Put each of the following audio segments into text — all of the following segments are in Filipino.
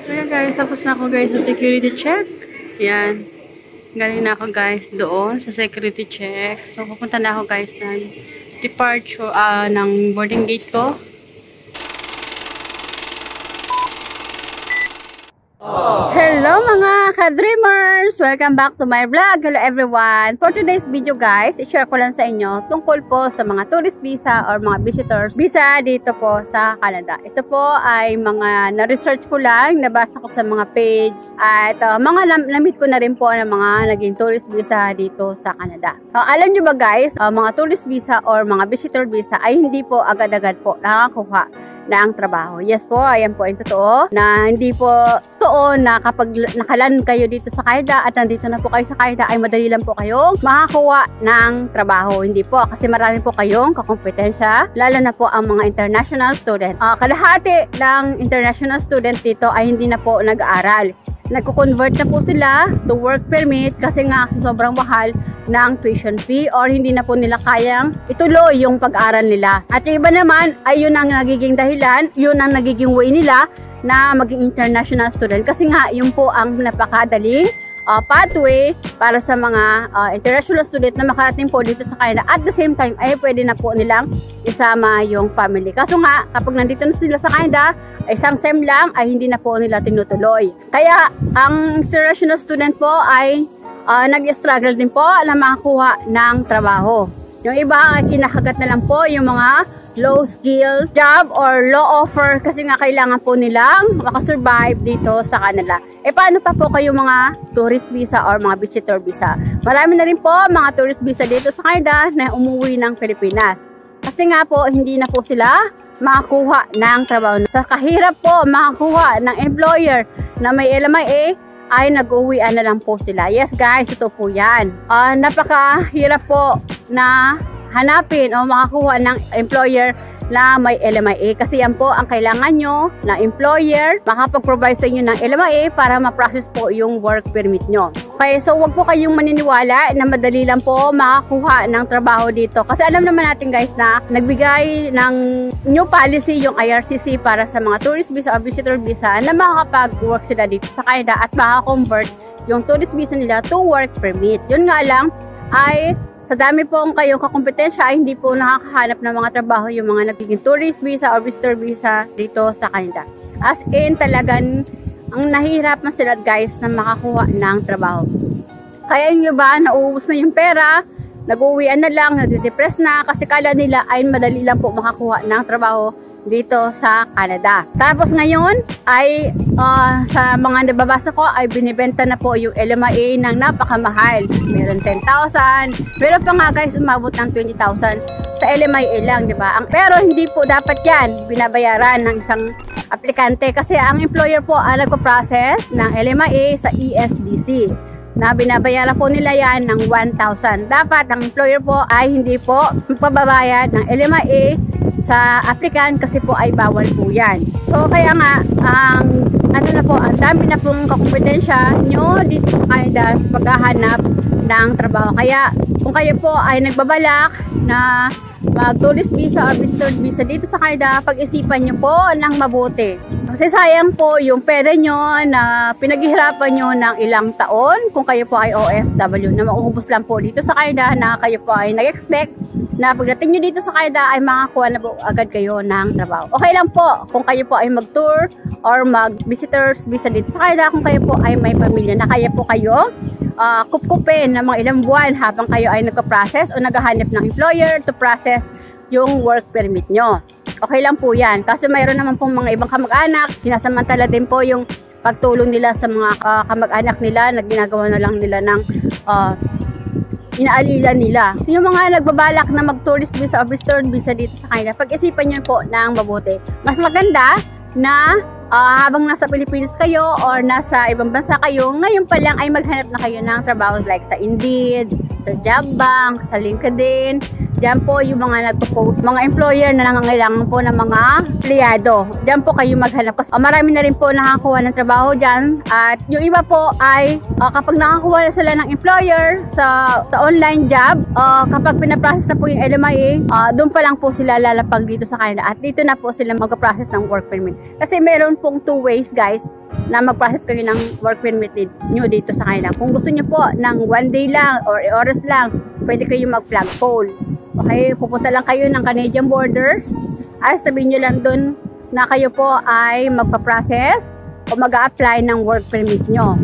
Ayan guys, tapos na ako guys sa security check. Yan. Galing na ako guys doon sa security check. So, pupunta na ako guys ng departure, ng boarding gate ko. Hello mga ka-dreamers! Welcome back to my vlog. Hello everyone! For today's video guys, i-share ko lang sa inyo tungkol po sa mga tourist visa or mga visitors visa dito po sa Canada. Ito po ay mga na-research ko lang, nabasa ko sa mga page at mga namit ko na rin po ng mga naging tourist visa dito sa Canada. Alam nyo ba guys, mga tourist visa or mga visitor visa ay hindi po agad-agad po nakakakuha ng trabaho. Yes po, ayan po yung totoo na hindi po totoo na kapag nakalan kayo dito sa Canada at nandito na po kayo sa Canada ay madali lang po kayong makakuha ng trabaho. Hindi po, kasi marami po kayong kakompetensya, lalo na po ang mga international student. Kalahati ng international student dito ay hindi na po nag-aaral. Nagko-convert na po sila to work permit kasi nga sa sobrang mahal ng tuition fee or hindi na po nila kayang ituloy yung pag-aral nila. At yung iba naman ay yun ang nagiging dahilan, yun ang nagiging way nila na maging international student kasi nga yun po ang napakadaling pathway para sa mga international student na makarating po dito sa Canada. At the same time ay pwede na po nilang isama yung family. Kaso nga kapag nandito na sila sa Canada, isang SEM lang ay hindi na po nila tinutuloy. Kaya ang international student po ay nag-struggle din po na makakuha ng trabaho. Yung iba ay kinakagat na lang po yung mga low skill job or low offer kasi nga kailangan po nilang makasurvive dito sa Canada. Paano pa po kayo mga tourist visa or mga visitor visa? Marami na rin po mga tourist visa dito sa Canada na umuwi ng Pilipinas. Kasi nga po hindi na po sila makakuha ng trabaho. Sa kahirap po makakuha ng employer na may LMIA ay nag-uwian na lang po sila. Yes guys, ito po yan. Napakahirap po na hanapin o makakuha ng employer na may LMIA kasi yan po ang kailangan nyo na employer makapag-provide sa inyo ng LMIA para ma-process po yung work permit nyo. Okay, so wag po kayong maniniwala na madali lang po makakuha ng trabaho dito kasi alam naman natin guys na nagbigay ng new policy yung IRCC para sa mga tourist visa o visitor visa na makakapag-work sila dito sa Canada at makakonvert yung tourist visa nila to work permit. Yun nga lang ay sa dami pong kayong kakompetensya ay hindi po nakakahanap ng mga trabaho yung mga nagiging tourist visa or visitor visa dito sa Canada. As in talagang ang nahihirapan sila guys na makakuha ng trabaho. Kaya yung iba nauubos na yung pera, nag-uwian na lang, nade-depress na kasi kala nila ay madali lang po makakuha ng trabaho dito sa Canada. Tapos ngayon ay sa mga nababasa ko ay binibenta na po yung LMIA ng napakamahal. Meron 10,000, meron pa nga guys umabot ng 20,000 sa LMIA lang, di ba? Pero hindi po dapat yan binabayaran ng isang aplikante kasi ang employer po ang nagpo-process ng LMIA sa ESDC na binabayaran po nila yan ng 1,000. Dapat ang employer po ay hindi po magpababayad ng LMIA sa applicant kasi po ay bawal po yan. So kaya nga ang dami na pong kakompetensya nyo dito sa Canada sa paghahanap ng trabaho. Kaya kung kayo po ay nagbabalak na mag-tourist visa or visitor visa dito sa Canada, pag-isipan nyo po ng mabuti. Kasi sayang po yung pera nyo na pinaghihirapan nyo ng ilang taon kung kayo po ay OFW na mauubos lang po dito sa Canada na kayo po ay nag-expect na pagdating nyo dito sa Canada ay makakuha na po agad kayo ng trabaho. Okay lang po kung kayo po ay mag-tour or mag-visitors visa dito sa Canada kung kayo po ay may pamilya na kaya po kayo kupkupin ng mga ilang buwan habang kayo ay nagpa-process o naghahanap ng employer to process yung work permit nyo. Okay lang po yan. Kasi mayroon naman pong mga ibang kamag-anak, sinasamantala din po yung pagtulong nila sa mga kamag-anak nila na ginagawa na lang nila ng inaalila nila. So yung mga nagbabalak na mag-tourist visa o visitor visa dito sa Canada, pag-isipan nyo po ng mabuti. Mas maganda na habang nasa Pilipinas kayo or nasa ibang bansa kayo, ngayon pa lang ay maghanap na kayo ng trabaho like sa Indeed, sa Jobbank, sa LinkedIn. Diyan po yung mga nagpo-post, mga employer na nangangailangan po ng mga empleyado. Diyan po kayo maghanap. Kasi marami na rin po nakakuha ng trabaho diyan. At yung iba po ay kapag nakakuha na sila ng employer sa online job, kapag pinaprocess na po yung LMIA, doon pa lang po sila lalapag dito sa Canada. At dito na po sila mag-process ng work permit. Kasi meron pong two ways guys na mag-process kayo ng work permit nyo dito sa Canada. Kung gusto nyo po ng 1 day lang or oras lang, pwede kayo mag-flagpole. Okay, pupunta lang kayo ng Canadian borders at sabihin nyo lang dun na kayo po ay magpa-process o mag-a-apply ng work permit nyo.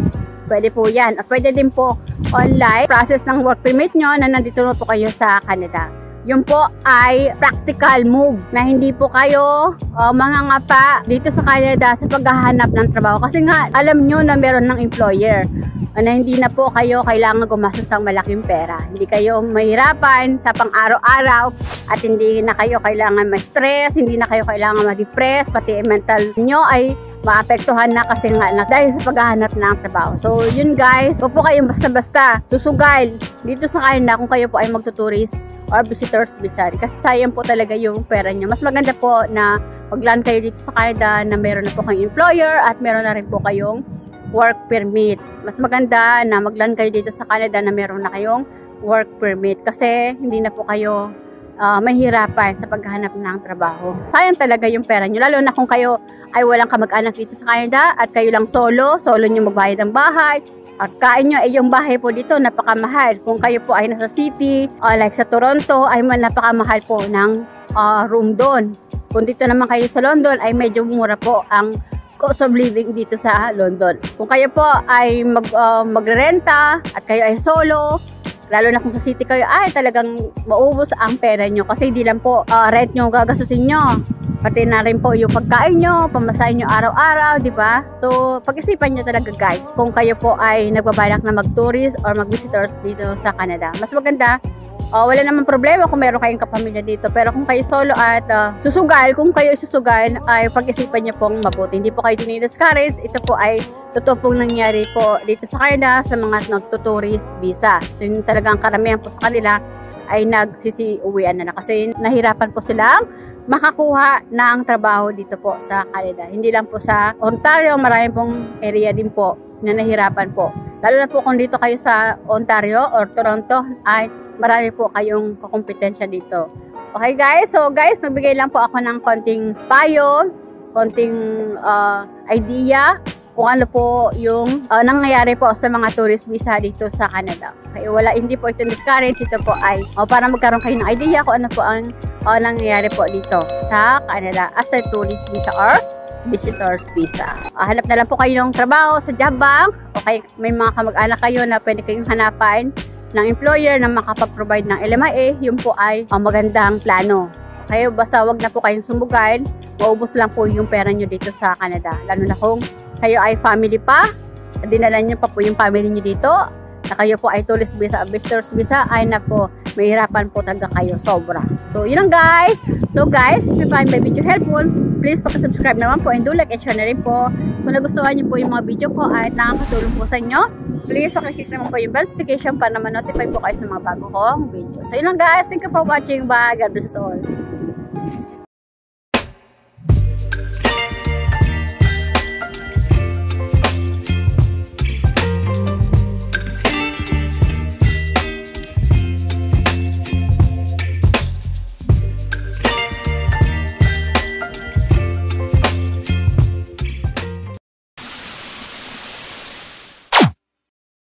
Pwede po yan. At pwede din po online process ng work permit nyo na nandito na po kayo sa Canada. Yun po ay practical move na hindi po kayo mangangapa dito sa Canada sa paghahanap ng trabaho. Kasi nga, alam nyo na meron ng employer na hindi na po kayo kailangan gumastos ng malaking pera. Hindi kayo mahirapan sa pang-araw-araw at hindi na kayo kailangan ma-stress, hindi na kayo kailangan ma-depress, pati mental nyo ay maapektuhan na kasi nga dahil sa paghahanap ng trabaho. So, yun guys, huwag po kayong basta-basta susugal dito sa Canada kung kayo po ay magtuturist or visitors visa. Kasi sayang po talaga yung pera nyo. Mas maganda po na mag-land kayo dito sa Canada na meron na po kayong employer at meron na rin po kayong work permit. Mas maganda na mag-land kayo dito sa Canada na meron na kayong work permit kasi hindi na po kayo mahirapan sa paghahanap ng trabaho. Sayang talaga yung pera nyo. Lalo na kung kayo ay walang kamag-anak dito sa Canada at kayo lang solo nyo magbayad ng bahay. At kain nyo ay yung bahay po dito napakamahal. Kung kayo po ay nasa city, like sa Toronto, ay napakamahal po ng room doon. Kung dito naman kayo sa London, ay medyo mura po ang cost of living dito sa London. Kung kayo po ay magrerenta at kayo ay solo, lalo na kung sa city kayo, ay talagang maubos ang pera nyo. Kasi hindi lang po rent nyo gagastusin nyo. Pati na rin po yung pagkain nyo, pamasahin nyo araw-araw, di ba? So, pag-isipan nyo talaga guys, kung kayo po ay nagbabalak na mag-tourist or mag-visitors dito sa Canada. Mas maganda, wala naman problema kung meron kayong kapamilya dito. Pero kung kayo solo at susugal, kung kayo susugal, ay pag-isipan nyo pong mabuti. Hindi po kayo dinidiscourage. Ito po ay totoo pong nangyari po dito sa Canada sa mga nagtuturist visa. So, yung talagang karamihan po sa kanila ay nagsisi-uwian na kasi nahirapan po silang makakuha ng trabaho dito po sa Canada. Hindi lang po sa Ontario, marami pong area din po na nahirapan po. Lalo na po kung dito kayo sa Ontario or Toronto, ay marami po kayong kakompetensya dito. Okay guys, so guys, nagbigay lang po ako ng konting payo, konting idea kung ano po yung nangyayari po sa mga tourist visa dito sa Canada. Okay, hindi po ito discourage, ito po ay para magkaroon kayo ng idea kung ano po ang nangyayari po dito sa Canada as a tourist visa or visitors visa. Hanap na lang po kayo ng trabaho sa job bank. Okay, may mga kamag-anak kayo na pwede kayong hanapan ng employer na makapag-provide ng LMIA, yun po ay magandang plano. Okay, basta wag na po kayong sumugal, maubos lang po yung pera nyo dito sa Canada. Lalo na kung kayo ay family pa, dinala nyo pa po yung family nyo dito, na kayo po ay tourist visa, visitors visa, ay na po, mahirapan po talaga kayo sobra. So, yun lang guys. So guys, if you find my video helpful, please subscribe naman po and do like and share na rin po. Kung nagustuhan nyo po yung mga video ko at nakakatulong po sa inyo, please pakiclick naman po yung bell notification para ma-notify po kayo sa mga bago kong video. So, yun lang guys. Thank you for watching. Bye. God bless us all.